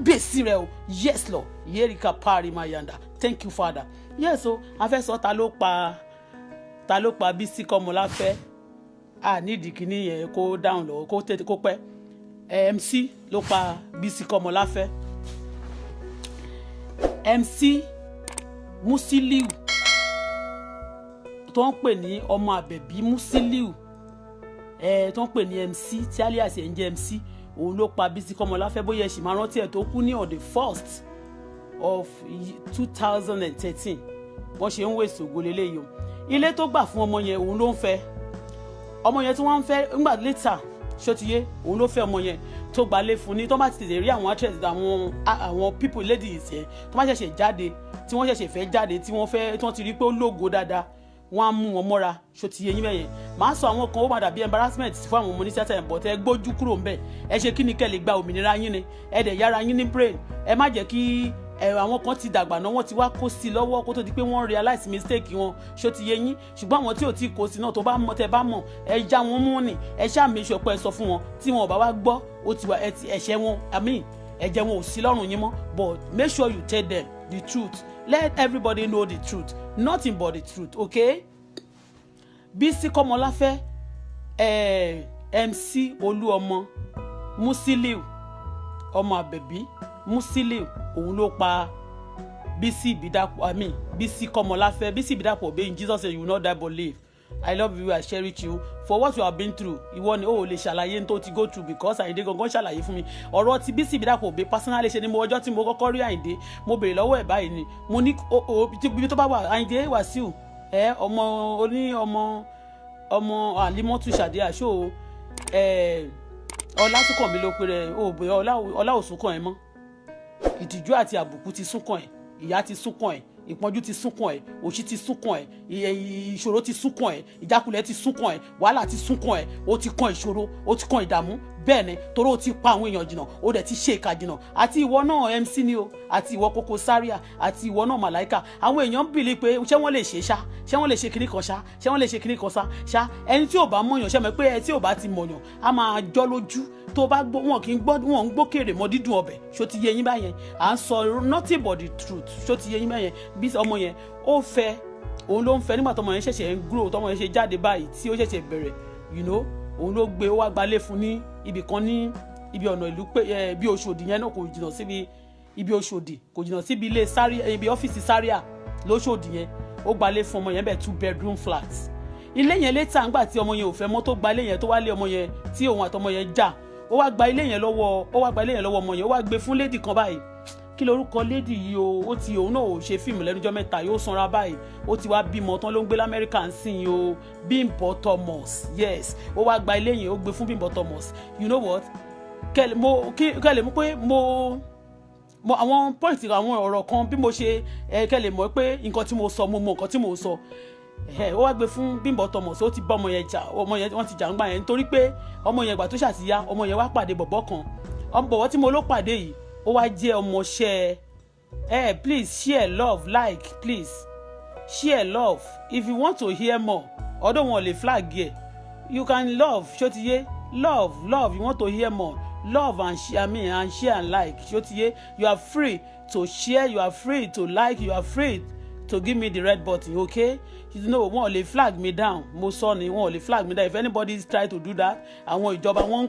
kábíyèsí rẹ o. Yes Lord. Yerika pari mayanda. Thank you Father. Yes o, a fẹ́ sọ ta ló pa Bísí Kọ́mọláfẹ́. Nídìí kíní yẹn kó dáhùn lọ kó tètè kó pẹ́. MC ló pa Bísí Kọ́mọláfẹ́. MC Musiliu tó ń pè ní ọmọ àbẹ̀bí Musiliu tó ń pè ní MC tí alias ẹ̀ ń jẹ́ MC, òun ló pa Bísí Kọ́mọláfẹ́. Bóyá ẹ sì máa rántí ẹ̀ tó kú ní on the 1st of 2013. Wọ́n ṣe ń wèsì ògo lélẹ́yìí o. Ilé tó gbà fún ọmọ yẹn òun ló ń fẹ́. Ọmọ yẹn tí wọ́n ń fẹ́ ńgbà later ṣótiyé òun ló fẹ́ ọmọ yẹn tó gbalé fún ní tó bá ti tètè rí àwọn actress àwọn people ladies yẹn tó bá ṣẹ̀ṣẹ̀ jáde tí wọ́n ṣẹ̀ṣẹ̀ fẹ́ jáde tí wọ́n ti rí pé ó lógo dáadáa, wọ́n á mú wọn mọ́ra ṣótiyé yín mẹ́yẹn. Màá sọ àwọn kan ó máa dàbí embarrassment fún àwọn ọmọ oníṣẹ́tà ẹ̀ bọ̀tẹ́ gbójú kúrò ńbẹ̀. Ẹ ṣe kí ni kẹ́ lè gba òmìnira yín ni, ẹ dẹ̀ yára yín ní brain. Ẹ má jẹ́ kí àwọn kan ti dàgbà náà wọ́n ti wá kó sí lọ́wọ́ kó tó di pé wọ́n realize mistake wọn ṣótiyé yín. Ṣùgbọ́n àwọn tí ò tí kó sí náà tó bá mọ̀ tẹ́ bá mọ̀ ẹ já wọn mú ni, ẹ ṣáà make sure pé ẹ sọ fún wọn tí wọn ò bá wá gbọ́ ó ti wà ẹ̀ṣẹ̀ wọn ẹ̀jẹ̀ wọn ò sí lọ́rùn yín mọ́. But make sure you tell them the truth. Let everybody know the truth, nothing but the truth, okay? Bísí Kọ́mọláfẹ́ MC Olúọmọ Musiliu ọmọ àbẹ̀bí Musiliu òun ló pa Bísí Kọ́mọláfẹ́. Bísí Ìbídàpọ̀ obey in Jesus say you will not die but live. I love you, I cherish you for what you have been through. Ìwọ ni ó lè ṣàlàyé tó ti go through because Àyìndé gangan ṣàlàyé fún mi. Ọ̀rọ̀ ti Bísí Ìbídàpọ̀ obey personally ṣe ni mo ọjọ́ tí mo kọ́kọ́ rí Àyìndé mo béèrè lọ́wọ́ ẹ̀ báyìí ni mo ní ibi tó bá wà Àyìndé Wàsíù ọmọ Àlímọ́tù Ṣàdé àṣọ Ọlásùnkànmí ló pe rẹ̀ ọlá òsùnkàn ẹ̀ mọ́. Ìtìjú àti àbùkù ti súnkàn ẹ̀, ìyà ti súnkàn ẹ̀, ìpọ́njú ti súnkàn ẹ̀, òṣì ti súnkàn ẹ̀, ìṣòro ti súnkàn ẹ̀, ìjákulẹ̀ ti súnkàn ẹ̀, wàhálà ti súnkàn ẹ̀, ó ti kan ìṣòro, ó ti kan ìdààmú. Bẹ́ẹ̀ ni torí ó ti pa àwọn èèyàn jìnnà, ó dẹ̀ ti ṣe ìka jìnnà. Àti ìwọ náà MC ni o, àti ìwọ Koko Zaria, àti ìwọ náà Màláíkà. Àwọn èèyàn bìlí pé ṣé wọ́n lè ṣe ṣá, ṣé wọ́n lè ṣe kinní kan ṣá, ṣé wọ́n lè ṣe kinní kan ṣá. Ẹni tí ò bá mọ̀yàn ṣe mọ̀ pé ẹ tí ò bá ti mọ̀yàn á máa jọ́ lójú. Tó bá gbọ́ wọn kì í gbọ́ wọn ń gbókèrè mọ́ dídùn ọbẹ̀ ṣó ti yé yín báyẹn. À ń sọ nothing but the truth ṣó ti yé yín báyẹn. Bí ọmọ yẹn ó fẹ́ òun ló ń fẹ́ nígbà tọmọ yẹn ṣẹ̀ṣẹ̀ ń grow tọmọ yẹn ṣe jáde báyìí tí ó ṣẹ̀ṣẹ̀ bẹ̀rẹ̀ òun ló gbé ó wá gbalé fún ní ibì kan ní ibi ọ̀nà ìlú pé bí Òṣòdì yẹn náà kò jìnnà síbi ibi Òṣòdì kò jìnnà síbi ilé Zaria ibi ọ́fíìsì Zaria lóṣòdì yẹn ó gbalé fún ọmọ yẹn bẹ́ẹ̀ 2 bedroom flat. Ilé yẹn létà ńgbà tí ọmọ yẹn ò fẹ́ mọ́ tó gbalé yẹn tó wá lé ọmọ yẹn tí òun àtọmọ yẹn jà ó wá gba ilé yẹn lọ́wọ́ ọmọ yẹn ó wá gbé fún lady kan báyìí. Kí lorúkọ lady yìí o ó ti òun náà ò ṣe fíìmù lẹ́nujọ́ mẹ́ta yóò sanra báyìí ó ti wá bímọ tán ló ń gbé l'Amẹ́ríkà ń sìn o Bímbọ́ Thomas. Yes ó wá gba ilé yẹn ó gbé fún Bímbọ́ Thomas. You know what kẹ́lẹ̀ mú pé mo àwọn point àwọn ọ̀rọ̀ kan bí mo ṣe kẹ́lẹ̀ mọ̀ pé nǹkan tí mo sọ mo mọ nǹkan tí mo sọ ó wá gbé fún Bímbọ́ Thomas ó ti bá ọmọ yẹn jà ọmọ yẹn wọ́n ti jà ń gbà yẹn nítorí pé ọmọ yẹn ìgbà tó ṣàtìyá ọmọ yẹn wá pàdé bọ̀bọ̀ kan bọ̀bọ̀ tí mo ló pàdé yìí ó wá jẹ́ ọmọọṣẹ́ please share love like please share love if you want to hear more ọdún wọn lè flag yẹ you can love ṣótiyé love you want to hear more love and share and share and like ṣótiyé you are free to share you are free to like you are free to give me the red button okay you know wọn ò lè flag me down mo sọ ni wọn ò lè flag me down if anybody try to do that àwọn ìjọba wọn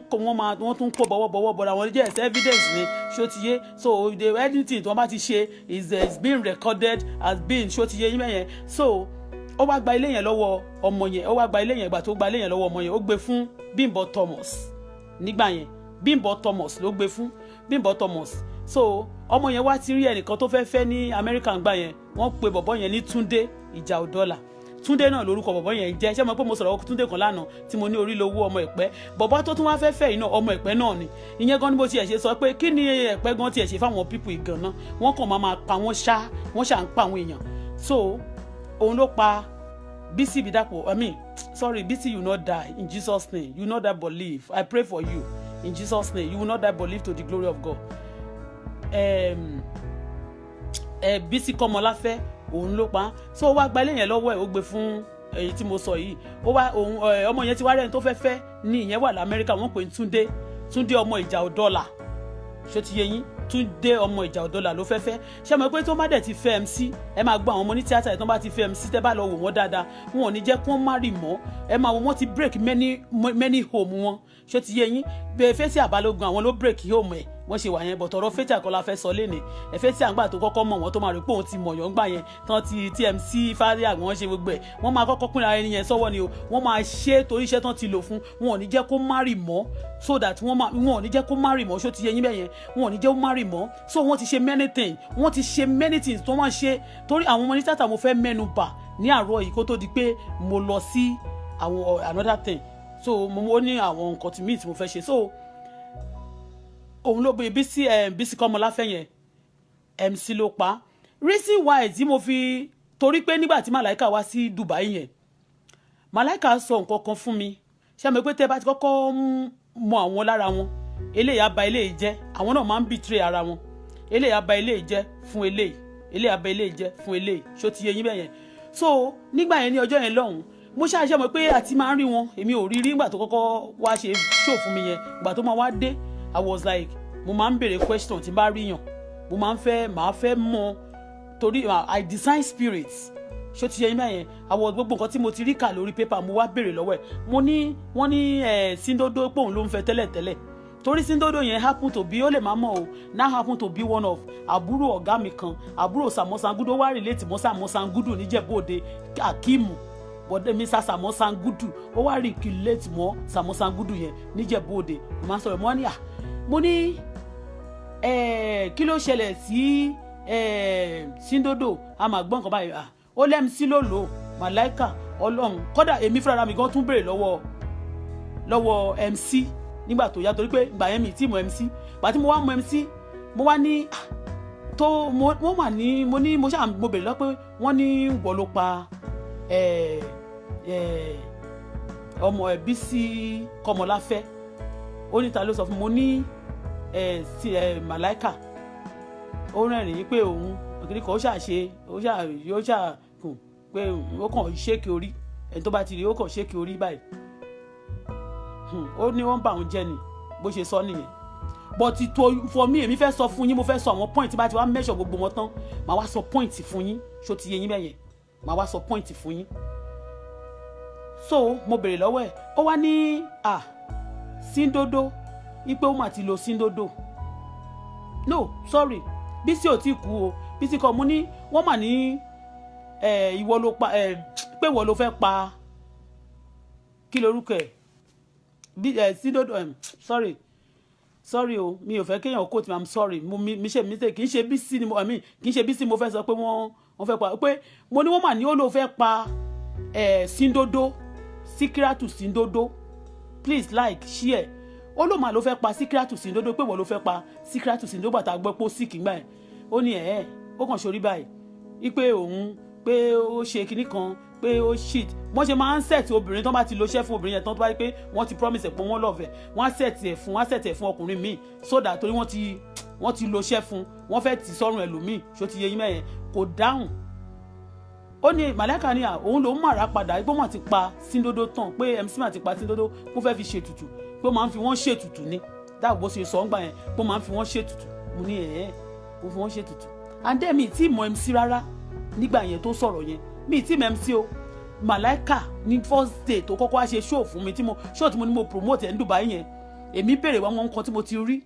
tún kó bọwọ́ bọ̀dọ̀ àwọn yes evidence ni ṣótiyé so the anything tí wọ́n bá ti ṣe is being recorded as being ṣótiyé yín mẹ́yẹn so ó wá gba ilé yẹn lọ́wọ́ ọmọ yẹn ó wá gba ilé yẹn ìgbà tó gba ilé yẹn lọ́wọ́ ọmọ yẹn ó gbé fún Bímbọ́ Thomas nígbà yẹn Bímbọ́ Thomas ló gbé fún Bímbọ́ Thomas so ọmọ yẹn wá ti rí ẹnìkan tó fẹ́ ní Amẹ́ríkà ńgbà yẹn wọ́n pe bọ̀bọ́ yẹn ní Túndé ìjà òdọ́là Túndé náà lórúkọ bọ̀bọ́ yẹn jẹ́ ṣé mo pé mo sọ̀rọ̀ Túndé kan lánàá tí mo ní orí lowó ọmọ Ẹ̀pẹ́ bọ̀bọ́ tó tún wá fẹ́ yìí náà ọmọ Ẹ̀pẹ́ náà ni ìyẹn gan ni bó tiẹ̀ ṣe sọ pé kí ni Ẹ̀pẹ́ gan tiẹ̀ ṣe fáwọn pípù ìgàn náà wọ́n kàn máa pa wọ́n ṣà ń pa àwọn èèyàn so òun ló pa Bísí Ìbídàpọ̀ Bísí you will not die in Jesus name you will not die but live I pray for you in Jesus name you will not die but live to the glory of God. Bísí Kọ́mọláfẹ́ òun ló pa so ó wá gba ilé yẹn lọ́wọ́ ẹ̀ ó gbé fún èyí tí mo sọ yìí ó wá òun ọmọ yẹn ti wá rẹ́ni tó fẹ́ ní ìyẹn wà l'Amẹ́ríkà wọ́n pè ní Túndé ọmọ ìjà òdọ́là ṣó ti yé yín Túndé ọmọ ìjà ọ̀dọ́là ló fẹ́fẹ́ ṣé mọ̀ pé tó má dẹ̀ ti fẹ́ MC ẹ máa gbọ́ àwọn ọmọ ní tíátà tó bá ti fẹ́ MC tẹ́ bá lọ wò wọ́n dáadáa wọn ò ní jẹ́ kó má rì mọ́ ẹ máa wò wọ́n ti break many home wọn ṣé ti yé yín bẹ́ẹ̀ Fathia Balogun àwọn ló break home ẹ̀ wọ́n ṣe wà yẹn bọ̀ tọ̀rọ̀ Fathia kọ́ la fẹ́ sọ lénìí Fathia àgbà tó kọ́kọ́ mọ̀ wọ́n tó máa rí pé òun ti mọ̀yàn gbà yẹn tán ti TMC Fathia wọ́n ṣe gbogbo ẹ̀ wọ́n máa kọ́kọ́ pínra ẹni yẹn sọ́wọ́ ni o wọ́n máa ṣe torí iṣẹ́ tán ti lò fún wọn ò ní jẹ́ kó marry mọ́ so that wọn ò ní jẹ́ kó marry mọ́ ṣó ti yẹ yín bẹ́ẹ̀ yẹn wọn ò ní jẹ́ kó marry mọ́ so wọ́n ti ṣe many things wọ́n ti ṣe many things tó máa ṣe torí àwọn ọmọ ní tàtà mo fẹ́ mẹ́nu bà ní àárọ̀ yìí kó tó di pé mo lọ sí àwọn another thing so mo ní àwọn nǹkan tí mi tí mo fẹ́ ṣe so òun ló bí Bísí Kọ́mọláfẹ́ yẹn MC ló pa reason why tí mo fi torí pé nígbà tí Màláíkà wá sí Dubai yẹn Màláíkà sọ nǹkan kan fún mi ṣé mo pé tẹ́ bá ti kọ́kọ́ mọ àwọn lára wọn eléyìí aba eléyìí jẹ́ àwọn náà máa ń betray ara wọn eléyìí aba eléyìí jẹ́ fún eléyìí aba eléyìí jẹ́ fún eléyìí ṣó ti yé yín bẹ́ẹ̀ yẹn so nígbà yẹn ní ọjọ́ yẹn lọ́hùn mo ṣàṣẹ mọ̀ pé àti máa ń rí wọn èmi ò rí nígbà tó kọ́kọ́ wá ṣe show fún mi yẹn ìgbà tó máa wá dé I was like mo máa ń béèrè question tí n bá rí yàn mo máa fẹ́ mọ̀ torí I design spirits ṣó ti yẹ yín bẹ́ẹ̀ yẹn àwọn gbogbo nǹkan tí mo ti rí kà lórí paper mo wá béèrè lọ́wọ́ ẹ̀ wọ́n ní Síndodo pé òun ló ń fẹ́ tẹ́lẹ̀tẹ́lẹ̀ torí Síndodo yẹn happen to be ó lè má mọ̀ o now happen to be one of àbúrò ọ̀gá mi kan àbúrò Sàmọ́ Sangudu wá relate mọ́ Sàmọ́ Sangudu níjẹ̀bú Òde Akimu bọ̀dé mi Sàmọ́ Sangudu ó wá relate mọ́ Sàmọ́ Sangudu yẹn níjẹ̀bú Òde mo máa sọ̀rọ̀ mo ní kí ló ṣẹlẹ̀ sí Síndodo a máa gbọ́ nǹkan báyìí ó lẹ́mi sí lòlò Màláíkà Ọlọ́run kódà èmi fúnra mi gan tún béèrè lọ́wọ́ MC nígbà tó yá torí pé ìgbà yẹn mi tí mo MC gbà tí mo wá mọ MC mo wá ní tó mo wà ní mo béèrè lọ pé wọ́n ní wọ́n ló pa ọmọ Bísí Kọ́mọláfẹ́ ó ní ta ló sọ fún mo ní Màláíkà ó rẹ́rìn-ín pé òun òkìrí kan ó ṣàkùn pé ó kàn ṣéèkì orí ẹni tó bá ti rí ó kàn ṣéèkì orí báyìí ó ní wọ́n bá òun jẹ́ ni bó ṣe sọ nìyẹn but for me èmi fẹ́ sọ fún yín mo fẹ́ sọ àwọn point bá ti wá measure gbogbo wọn tán màá wá sọ point fún yín ṣó ti yé yín bẹ́yẹn màá wá sọ point fún yín so mo béèrè lọ́wọ́ ẹ̀ ó wá ní Síndodo ipe ó mà ti lo Síndodo no sorry Bísí ò tí kú o Bísí kọ́ mo ní wọ́n mà ní ìwọ ló pa pé ìwọ ló fẹ́ pa kí lorúkọ ẹ̀ Síndodo sorry o mi ò fẹ́ kéèyàn quote me I'm sorry mi ṣe mistake kì í ṣe Bísí ni kì í ṣe Bísí mo fẹ́ sọ pé wọ́n fẹ́ pa pé mo ní wọ́n mà ní ó ló fẹ́ pa Síndodo Síkírátù Síndodo please like share ó ló mà ló fẹ́ pa Síkírátù Síndodo pé wọ́n ló fẹ́ pa Síkírátù Síndodo bàtà gbọ́ pé ó sì kìgbà ẹ̀ ó ní ó kàn ṣorí báyìí wípé òun pé ó ṣe kinní kan pé ó shit wọ́n ṣe máa ń set obìnrin tó bá ti lo iṣẹ́ fún obìnrin yẹn tán tó bá yẹ pé wọ́n ti promise ẹ̀ pé wọ́n love ẹ̀ wọ́n á set ẹ̀ fún ọkùnrin míì so that torí wọ́n ti lo iṣẹ́ fún wọ́n fẹ́ tì sọ́run ẹlòmíì ṣó ti yé yín mẹ́yẹn kò dáhùn ó ní Màláíkà ní òun ló ń màrà padà pé wọ́n ti pa Síndodo tán pé MC mà ti pa Síndodo kó fẹ́ fi ṣètùtù pé ó máa ń fi wọ́n ṣètùtù ni dáàbò ṣe sọ ń gbà yẹn pé ó máa ń fi wọ́n ṣètùtù mo ní kó fi wọ́n ṣètùtù and then mi tí mọ MC rárá nígbà yẹn tó sọ̀rọ̀ yẹn mi tí mọ MC o Màláíkà ní first day tó kọ́kọ́ wá ṣe show fún mi show tí mo ní mo promote ẹ̀ ń Dubai yẹn èmi béèrè wọn nǹkan tí mo ti rí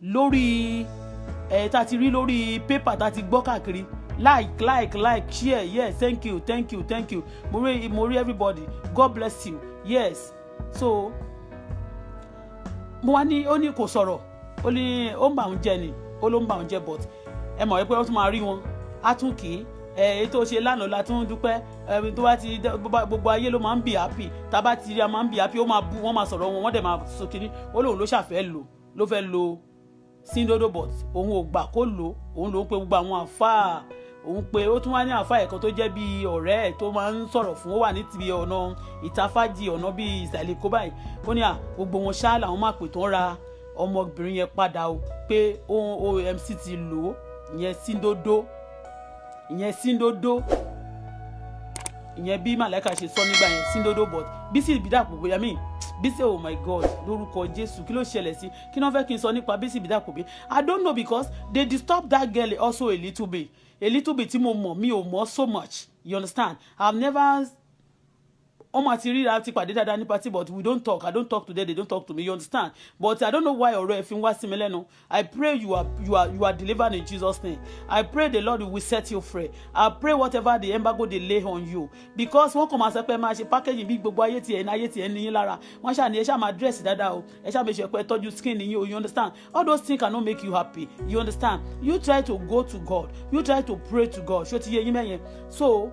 lórí tá a ti rí lórí paper tá a ti gbọ́ káàkiri like share yes thank you mo rí everybody God bless you yes so mo wá ní ó ní kò sọ̀rọ̀ ó ní ó ń bà ń jẹ ni ó ló ń bà ń jẹ but ẹ mọ̀ pé wọ́n tún máa rí wọn á tún kì í ètò ṣe lánàá la tún dúpẹ́ tó bá ti gbogbo ayé ló máa ń bì happy tá a bá ti rí a máa ń bì happy ó máa bú wọ́n máa sọ̀rọ̀ wọn wọ́n dẹ̀ máa sọ kínní ó lóun ló ṣàfẹ́ ló fẹ́ lo Síndodo but òun ò gbà kó lò òun ló ń pe gbogbo àwọn àfáà òun pé ó tún wá ní àfáà ẹ̀kan tó jẹ́ bí ọ̀rẹ́ ẹ̀ tó máa ń sọ̀rọ̀ fún ó wà ní ti ọ̀nà ìtafájì ọ̀nà bíi ìsàlẹ̀ kó báyìí ó ní gbogbo wọn ṣáà làwọn máa pè tó ń ra ọmọbìnrin yẹn padà o pé OMC ti lò ó ìyẹn Síndodo ìyẹn bí Màláíkà ṣe sọ nígbà yẹn Síndodo but Bísí ìbídàpọ̀ bóyá Bísí, oh my God, lórúkọ Jésù, kí ló ṣẹlẹ̀ sí? Kí ló fẹ́ kí n sọ nípa Bísí Bídàkùnbí? I don't know, because they disturb that girl also a little bit. Tí mo mọ̀, mi ò mọ̀ so much. You understand? I've never ọmọ àti ríra ti pàdé dáadáa ní party, but we don't talk. I don't talk to them, they don't talk to me. You understand? But I don't know why ọ̀rọ̀ ẹ fi ń wá sí mi lẹ́nu. I pray you are delivered in Jesus' name. I pray the Lord will set you free. I pray whatever the embargo they lay on you, because wọ́n kàn máa sọ pé máa ṣe packaging bí gbogbo ayé tiẹ̀ ní yín lára. Wọ́n ṣáà ní ẹ ṣáà máa dress dáadáa o. Ẹ ṣáà make sure pé tọ́jú skin yín o. You understand? All those things cannot make you happy. You understand? You try to go to God. You try to pray to God. Ṣó ti yé yín mẹ́yẹn? So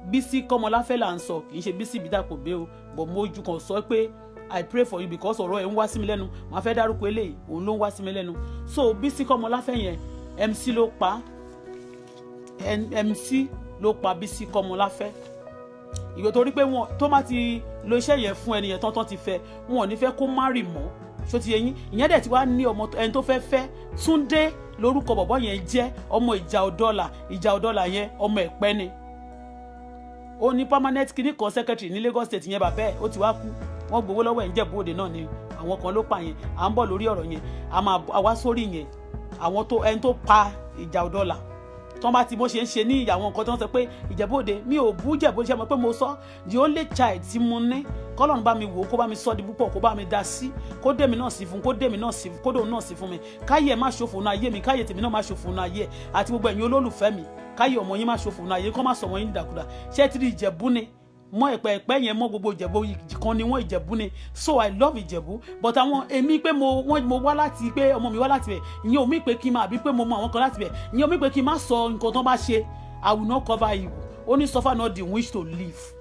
Bísí Kọ́mọláfẹ́ là ń sọ, kì í ṣe Bísí Bídàkùnbí o, but mo ju kan sọ pé I pray for you because ọ̀rọ̀ ẹ̀ ń wá sí mi lẹ́nu. Màá fẹ́ dárúkọ eléyìí, òun ló ń wá sí mi lẹ́nu. So Bísí Kọ́mọláfẹ́ yẹn, MC ló pa Bísí Kọ́mọláfẹ́. Ìgbà torí pé wọn tó má ti lo iṣẹ́ yẹn fún ẹni yẹn tán ti fẹ́, wọn ò ní fẹ́ kó marry mọ́. Ṣó ti yé yín? Ìyẹn dẹ̀ ti wá ní ọmọ ẹni tó fẹ́ fẹ́, Túndé lórúkọ bọ̀bọ́ yẹn jẹ́, ọmọ Ìjà Ọ̀dọ́là yẹn ọmọ Ẹ̀pẹ́ ni. Ó ní permanent clinic kan secretary ní Lagos State yẹn, bàbá ẹ̀ ó ti wá kú. Wọ́n gbowó lọ́wọ́ ẹ̀ ń Jẹ̀bú Òde náà ni àwọn kan ló pa yẹn. À ń bọ̀ lórí ọ̀rọ̀ yẹn, a máa wá sórí yẹn. Àwọn ẹni tó pa Ìjà Ọ̀dọ́là tọ́n bá ti bó ṣe ń ṣe ní ìyàwó nǹkan tó ń sọ pé Ìjẹ̀bú Òde, mi ò bú Ìjẹ̀bú Òde, ṣe mọ̀ pé mo sọ the only child tí mo ní, kọ́lọ́run bá mi wò ó, kó bá mi sọ di púpọ̀, kó bá mi dá sí, kó dèmi náà sí fún, kó dòun náà sí fún mi, káyé ẹ̀ má ṣòfò náà ayé mi, káyé tèmi náà má ṣòfò náà ayé ẹ̀, àti gbogbo ẹ̀yin olólùfẹ́ mi, káyé ọmọ yín má ṣòfò náà ayé, kó má sọ ọmọ yín dàkúdà. Ṣé ti rí Ìjẹ̀bú ni mọ Ẹ̀pẹ́ yẹn, mọ gbogbo Ìjẹ̀bú kan ni wọ́n Ìjẹ̀bú ni. So I love Ìjẹ̀bú, but àwọn èmi pé mo wá láti pé ọmọ mi wá láti bẹ̀, ìyẹn ò mí pé kí n máa bí pé mo mọ àwọn kan láti bẹ̀, ìyẹn ò mí pé kí n má sọ nǹkan tó bá ṣe. I will not cover you. Only suffer not the wish to live.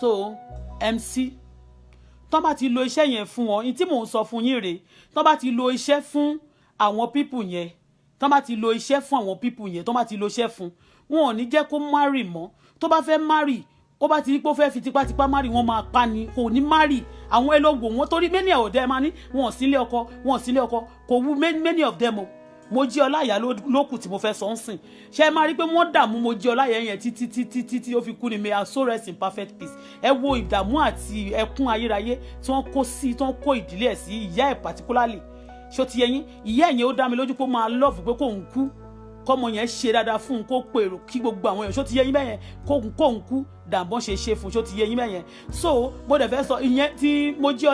So MC tó bá ti lo iṣẹ́ yẹn fún wọn, ní tí mò ń sọ fún yín rèé, tó bá ti lo iṣẹ́ fún àwọn people yẹn, tó bá ti lo iṣẹ́ fún àwọn people yẹn, tó bá ti lo iṣẹ́ fún wọn, ò ní jẹ́ kó marry mọ́. Tó bá fẹ́ marry, ó bá ti rí pé ó fẹ́ fi tipátipá marry, wọ́n máa pa ni, kò ní marry. Àwọn ẹlọ́gbò wọn torí many of them máa ní wọn ò sílé ọkọ, kò wú many of them o. Mojí Ọláìyá ló kù tí mo fẹ́ sọ ń sìn. Ṣé máa rí pé wọ́n dààmú Mojí Ọláìyá yẹn títí ó fi kú ni, may her soul rest in perfect peace. Ẹ wo ìdààmú àti ẹkún ayérayé tí wọ́n kó ìdílé ẹ̀ sí, ìyá ẹ̀ particularly. Ṣó ti yé yín? Ìyá ẹ̀yẹn ó dá mi lójú pé ó máa love pé kóun kú, kọ́mọ yẹn ṣe dáadáa fún un, kó pèrò kí gbogbo àwọn èèyàn. Ṣó ti yé yín bẹ́yẹn? kóun kú dàbọ́n ṣe fún. Ṣó ti yé yín bẹ́yẹn? So mo dẹ̀ fẹ́ sọ ìyẹn tí Mojí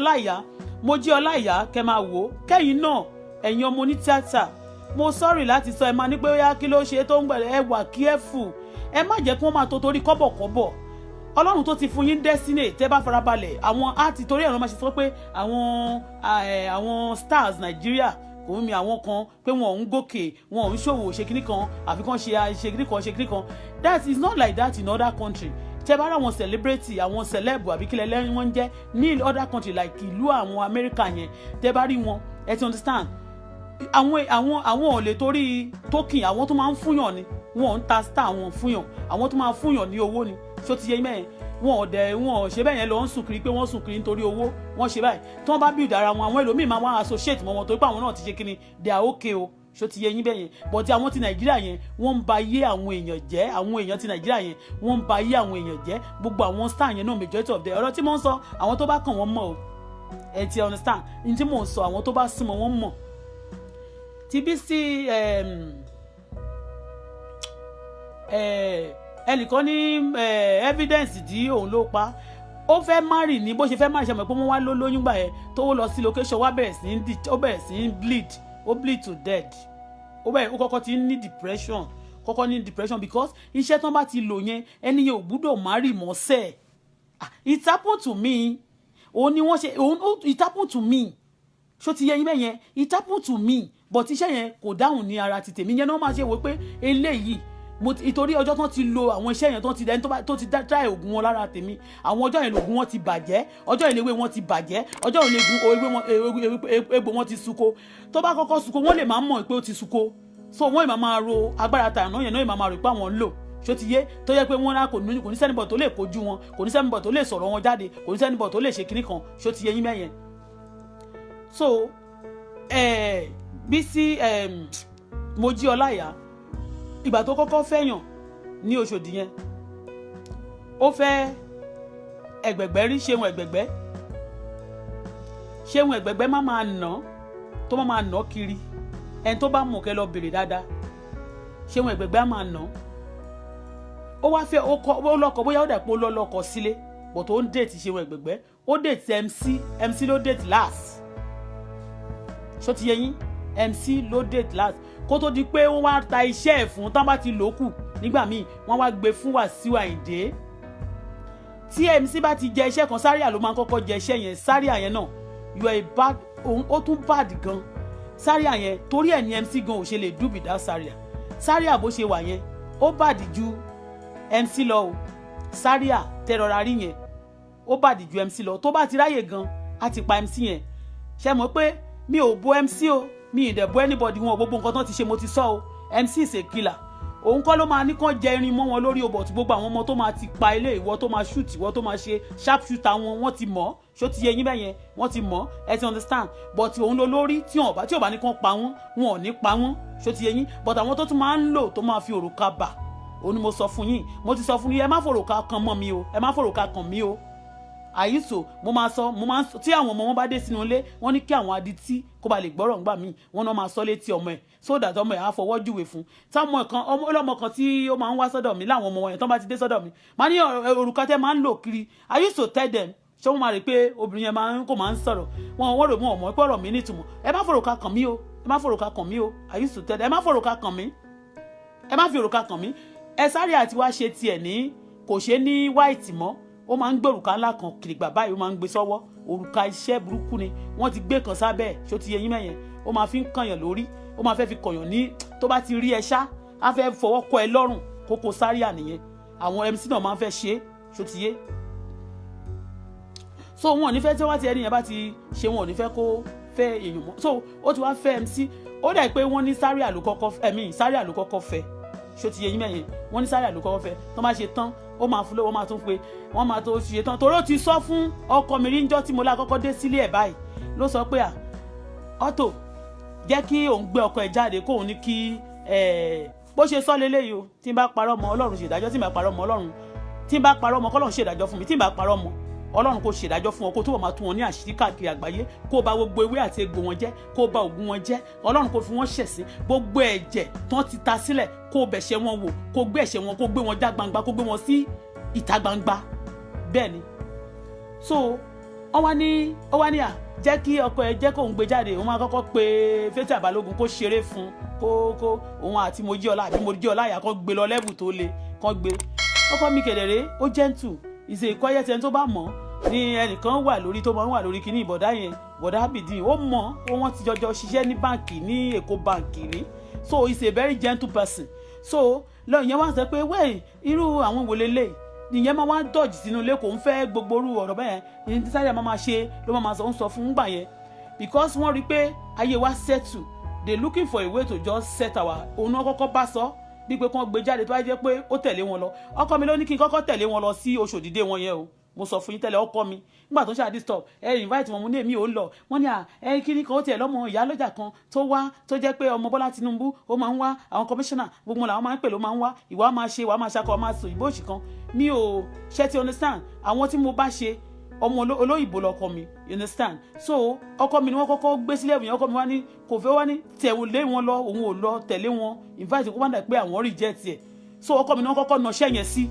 Ọláìyá kẹ́ máa wò ó, kẹ́yìn náà ẹ̀yin ọmọ oní tíátà, mo sorry láti sọ, ẹ máa ní pé ó yá kí ló ṣe tó ń gbẹ̀rẹ̀, ẹ wà careful. Ẹ má jẹ́ kí wọ́n máa tó torí kọ́bọ̀kọ́bọ̀. Ọlọ́run tó ti fún yín destiny, tẹ́ bá farabalẹ̀, àwọn àti torí ẹ̀rọ máa ṣe sọ pé àwọn stars Nàìjíríà òun mi àwọn kan pé wọn ò ń gòkè, wọn ò ń ṣòwò ṣe kíní kan, àfi kan ṣe kíní kan. That is not like that in other country. Tẹ́ bá ra àwọn celebrity, àwọn celeb àbí kílẹ̀ lẹ́yìn wọ́n jẹ́ ní other country like ìlú àwọn America yẹn, tẹ́ bá rí wọn, ẹ ti understand? Àwọn ò lè torí token, àwọn tó máa ń fúnyàn ni, wọn ò ń ta star wọn fúnyàn, àwọn tó máa ń fúnyàn ní owó ni. Ṣó ti yé mẹ́yẹn? Wọn ò ṣe bẹ́ẹ̀ yẹn lọ ń sùn kiri pé wọ́n sùn kiri nítorí owó, wọ́n ṣe báyìí. Tí wọ́n bá build ara wọn, àwọn ẹlòmíì máa wá associate mọ́ wọn torí pé àwọn náà ti ṣe kíni, they are okay o. Ṣó ti yé yín bẹ́ẹ̀ yẹn? But àwọn ti Nàìjíríà yẹn, wọ́n ń ba ayé àwọn èèyàn jẹ́, àwọn èèyàn ti Nàìjíríà yẹn, wọ́n ń ba ayé àwọn èèyàn jẹ́. Gbogbo àwọn star yẹn náà majority of them, ọ̀rọ̀ tí mò ń sọ, àwọn tó bá kàn wọ́n mọ̀ o. Ẹ ti understand? Ní tí mò ń sọ, àwọn tó bá súnmọ́ wọ́n mọ̀. Ti Bísí ẹnìkan ní evidence tí òun ló pa, ó fẹ́ marry ní bó ṣe fẹ́ marry, ṣe mọ̀ pé wọ́n wá lóyún gbà yẹn, tó lọ sí location, wá bẹ̀rẹ̀ sí bleed, ó bleed to death. Ó kọ́kọ́ ti ní depression, because iṣẹ́ tán bá ti lò yẹn, ẹni yẹn ò gbúdọ̀ marry mọ́ sẹ́ẹ̀. It happened to me. Òun ni wọ́n ṣe, it happened to me. Ṣó ti yẹ yín bẹ́ẹ̀ yẹn? It happened to me, but iṣẹ́ yẹn kò dáhùn ní ara ti tèmi. Yẹn náà máa ṣe wò pé eléyìí ìtorí ọjọ́ tán ti lo àwọn iṣẹ́ yẹn tó ti dá ògùn wọn lára tèmi, àwọn ọjọ́ yẹn lògùn wọn ti bàjẹ́, ọjọ́ yẹn lewé wọn ti bàjẹ́, ọjọ́ yẹn egbò wọn ti súko. Tó bá kọ́kọ́ súko, wọ́n lè máa mọ̀ pé ó ti súko, so wọ́n ì máa ro agbára tàná yẹn náà ì máa rò pé àwọn ń lò. ṣó ti yé tó yẹ pé wọ́n náà kò ní sẹ́nibọ̀ tó lè kojú wọn kò ní sẹ́nibọ̀ tó lè sọ̀rọ̀ wọn jáde kò ní sẹ́nibọ̀ tó lè ṣe kinní kan ṣó ti yé yín mẹ́yẹn. So Bísí Mojí Ọláìyá ìgbà tó kọ́kọ́ fẹ́yàn ní Òṣòdì yẹn ó fẹ́ Ẹ̀gbẹ̀gbẹ́ rí Ṣeun Ẹ̀gbẹ̀gbẹ́ má máa nà tó má máa nà kiri ẹni tó bá mọ̀ kẹ́ lọ bèrè dáadáa Ṣeun Ẹ̀gbẹ̀gbẹ́ á máa nà ó wá fẹ́ ó lọ́kọ bóyá ó dà pé ó lọ́kọ sílé bọ̀ tó ń déètì Ṣeun Ẹ̀gbẹ̀gbẹ́ ó déètì MC ló déètì last ṣó ti yé yín MC ló déètì last kó tó di pé wọ́n wá ta iṣẹ́ ẹ̀ fún tán bá ti lòókù nígbà míì wọ́n wá gbé fún Wàsíù Àyìndé tí MC bá ti jẹ iṣẹ́ kan Zaria ló máa kọ́kọ́ jẹ iṣẹ́ yẹn Zaria yẹn náà you are a bad ó tún bad gan Zaria yẹn torí ẹ̀ ní MC gan ò ṣe lè do without Zaria bó ṣe wà yẹn ó bad ju MC lọ o Zaria tẹrọra rí yẹn ó bad ju MC lọ tó bá ti ráyè gan á ti pa MC yẹn ṣe mọ̀ pé mi ò bo MC o mi ì dẹ̀ bo anybody wọn gbogbo nǹkan tán ti ṣe mo ti sọ o MC is a killer òun kọ́ ló máa ní kàn jẹ irin mọ́ wọn lórí o but gbogbo àwọn ọmọ tó máa ti pa ilé ìwọ tó máa shoot ìwọ tó máa ṣe sharp shooter wọn ti mọ̀ ṣó ti yé yín bẹ́yẹn wọ́n ti mọ̀ ẹ ti understand but òun ló lórí tí ò bá ní kàn pa wọ́n wọn ò ní pa wọ́n ṣó ti yé yín but àwọn tó tún máa ń lò tó máa fi òrùka bà òun ni mo sọ fún yín mo ti sọ fún yín ẹ má fòrùka kan mọ́ mi o ẹ má fòrùka kan mi o àyíṣò mo máa ń sọ tí àwọn ọmọ wọn bá dé sínú ilé wọ́n ní kí àwọn adití kó ba lè gbọ́rọ̀ ńgbà míì wọ́n náà máa sọ létí ọmọ ẹ̀ so that ọmọ ẹ̀ á fọwọ́ júwe fún táwọn kan ọlọ́mọ kan tí ó máa ń wá sọ́dọ̀ mi láwọn ọmọ wọn yẹn tán bá ti dé sọ́dọ̀ mi máa ní òrùka tẹ́ máa ń lò kiri I used to tell them ṣé wọ́n máa rí pé obìnrin yẹn máa ń sọ̀rọ̀ wọ́n rò mọ́ ọmọ pé ọ̀rọ̀ mi nítumọ̀ ẹ má fòrùka kàn mí o ẹ má fòrùka kàn mí o I used to tell them ẹ má fòrùka kàn mí ẹ má fi òrùka kàn mí ẹ Zaria àti wá ṣe tiẹ̀ ní kò ṣe ní white mọ́ ó máa ń gbé òrùka ńlá kan kìrìgbà báyìí ó máa ń gbé sọ́wọ́ òrùka iṣẹ́ burúkú ni wọ́n ti gbé kan sábẹ́ ẹ̀ ṣó ti yẹ yín mẹ́yẹn ó máa fi ń kànyàn lórí ó máa fẹ́ fi kànyàn ní tó bá ti rí ẹ ṣá á fẹ́ fọwọ́ kọ ẹ lọ́rùn Koko Zaria nìyẹn àwọn MC náà máa ń fẹ́ ṣe ṣó ti yé so wọn ò ní fẹ́ tí wọ́n ti ẹni yẹn bá ti ṣe wọn ò ní fẹ́ kó fẹ́ èèyàn mọ́ so ó ti wá fẹ́ MC ó dà pé wọ́n ní Zaria ló kọ́kọ́ fẹ́ ṣó ti yẹ yín mẹ́yẹn wọ́n ní Zaria ló kọ́kọ́ fẹ́ tó máa ṣe tán ó máa fúnlé wọ́n máa tún pé wọ́n máa tó ṣe tán torí ó ti sọ fún ọkọ mi rí njọ́ tí mo lá kọ́kọ́ dé sílé ẹ̀ báyìí ló sọ pé Auto jẹ́ kí òun gbé ọkọ ẹ̀ jáde kó òun ní kí bó ṣe sọ leléyìí o tí n bá parọ́ mọ́ Ọlọ́run ṣèdájọ́ tí n bá parọ́ mọ́ Ọlọ́run tí n bá parọ́ mọ́ k'Ọlọ́run ṣèdájọ́ fún mi tí n bá parọ́ mọ́ Ọlọ́run kò ṣèdájọ́ fún ọ kó túbọ̀ máa tú wọn ní àṣírí káàkiri àgbáyé kó bà gbogbo ewé àti egbò wọn jẹ́ kó bà ògùn wọn jẹ́ Ọlọ́run kò fi wọ́n ṣẹ̀sín gbogbo ẹ̀jẹ̀ tán ti ta sílẹ̀ kó bẹ̀ṣẹ̀ wọn wò kó gbé ẹ̀ṣẹ̀ wọn kó gbé wọn já gbangba kó gbé wọn sí ìta gbangba bẹ́ẹ̀ ni so ó wá ní jẹ́ kí ọkọ ẹ jẹ́ kóun gbé jáde òun máa kọ́kọ́ pe Fathia Balogun kó ṣeré fún kó òun àti Mojí Ọláìyá kan gbé lọ lẹ́bù tó le kan gbé ọkọ mi kedere ó gentle ìṣe ìkọ́yẹ́ tẹni tó bá mọ̀ ní ẹnìkan wà lórí tó máa ń wà lórí kíní ìbọ̀dá yẹn bọ̀dá Abidin ó mọ̀ wọ́n ti jọjọ ṣiṣẹ́ ní báǹkì ní Èkó báǹkì rí so he's a very gentle person so lọ́yìn yẹn wá sọ pé wẹ́ẹ̀ irú àwọn wòlélẹ̀ nìyẹn máa wá dọ̀jì sínú ilé kò ń fẹ́ gbogbo orú ọ̀rọ̀ bẹ́ẹ̀ ní tí Zaria máa ṣe ló máa sọ fún gbà yẹn because wọ́n rí pé ayé wa settle they looking for a way to just set our òun náà kọ́kọ́ bá sọ bí pé kán gbé jáde tó bá jẹ́ pé ó tẹ̀lé wọn lọ ọkọ mi ló ní kí n kọ́kọ́ tẹ̀lé wọn lọ sí Òṣòdì dé wọn yẹn o mo sọ fún yín tẹ́lẹ̀ ọkọ mi nígbà tó ṣáà disturb invite wọn mo ní èmi ò ń lọ wọ́n ní kíní kan ó tiẹ̀ lọ́mọ ìyálọ́jà kan tó wá tó jẹ́ pé ọmọ Bọ́lá Tinubu ó máa ń wá àwọn commissioner gbogbo làwọn máa ń pè ló máa ń wá ìwà máa ṣe ìwà máa ṣakọ máa sọ ìbò òṣì kan mi ò ṣe ti understand àwọn tí mo bá ṣe ọmọ olóyìnbó lọkọ mi you understand so ọkọ mi ni wọ́n kọ́kọ́ gbé sílẹ̀ yẹn ọkọ mi wá ní kò fẹ́ wá ní tẹ̀lé wọn lọ òun ò lọ tẹ̀lé wọn invite kó má dà pé àwọn reject ẹ̀ so ọkọ mi ni wọ́n kọ́kọ́ nọṣẹ́ yẹn sí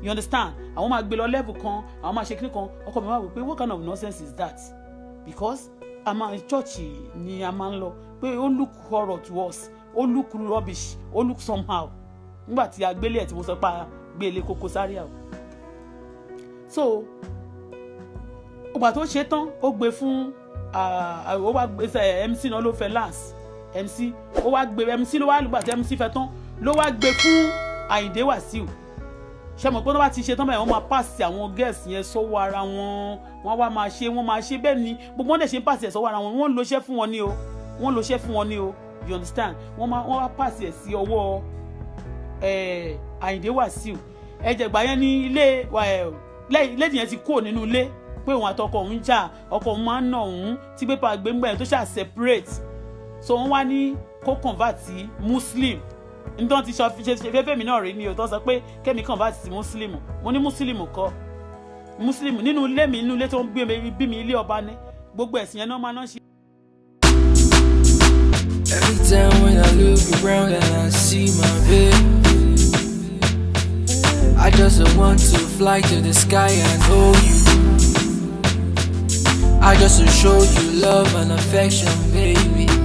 you understand àwọn máa gbé lọ level kan àwọn máa ṣe kíní kan ọkọ mi wá wò pé what kind of nonsense is that because a máa church ni a máa ń lọ pé ó look horror to us ó look rubbish ó look somehow nígbà tí a gbélé ẹ̀ tí mo sọ pé a gbélé Koko Zaria o so ọgbà tó ṣe tán ó gbé fún ó wá gbé MC náà ló fẹ́ last MC ó wá gbé MC ló wá lùgbà tí MC fẹ́ tán ló wá gbé fún Àyìndé Wàsíù ṣe mọ̀ pé wọ́n bá ti ṣe tán báyìí wọ́n máa pàṣẹ àwọn girls yẹn sọ́wọ́ ara wọn wọ́n wá máa ṣe bẹ́ẹ̀ ni gbogbo wọn dẹ̀ ṣe ń pàṣẹ sọ́wọ́ ara wọn wọ́n lo iṣẹ́ fún wọn ní o you understand wọ́n wá pàṣẹ sí ọwọ́ Àyìndé Wàsíù ẹ̀jẹ̀gbà yẹn ní ilé lẹ́yìn yẹn ti kúrò nínú ilé pé òun àtọkọ òun jà, ọkọ òun máa ń nà òun tí pépà gbẹ̀ngbẹ̀ yẹn tó ṣáà separate, so wọ́n wá ní kó convert sí muslim. nítorí ti ṣe fẹ́fẹ́ mi náà rí ni o tó sọ pé kẹ́mi convert sí muslim. mo ní muslim kọ́, muslim nínú ilé mi, nínú ilé tó ń bí mi ilé ọba ní gbogbo ẹ̀sìn yẹn náà máa ń ṣe. Every time when I look around and I see my babe, I just want to fly to the sky and hold you. I just to show you love and affection, baby.